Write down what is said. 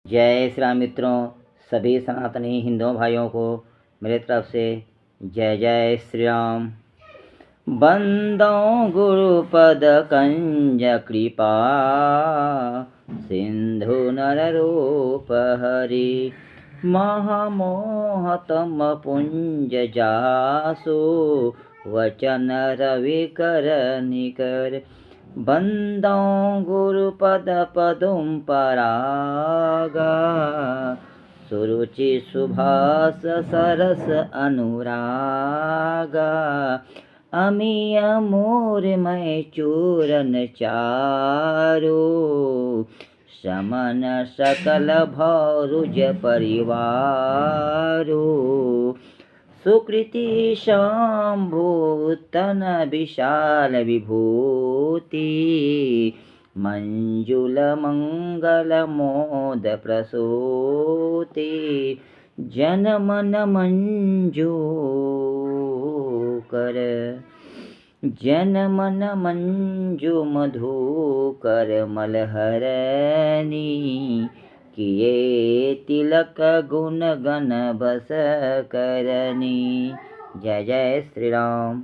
जय श्री राम मित्रों, सभी सनातनी हिंदू भाइयों को मेरे तरफ से जय जय श्री राम। बंदो गुरुपद कंज कृपा, सिंधु नर रूप हरि। महामोहतम पुंज जासु, वचन रवि कर निकर। बंदो गुरुपद पदुम परागा, सुरुचि सुभाष सरस अनुरागा। अमीय मोर मैं चूरन चारो, समन सकल भौरुज परिवारो। सुकृति शंभूतन विशाल विभूति, मंजुल मंगल मोद प्रसूति। जन मन मंजू कर, जन मन मंजू मधुकर मलहरनी। किए तिलक गुण गण बस करनी। जय जय श्री राम।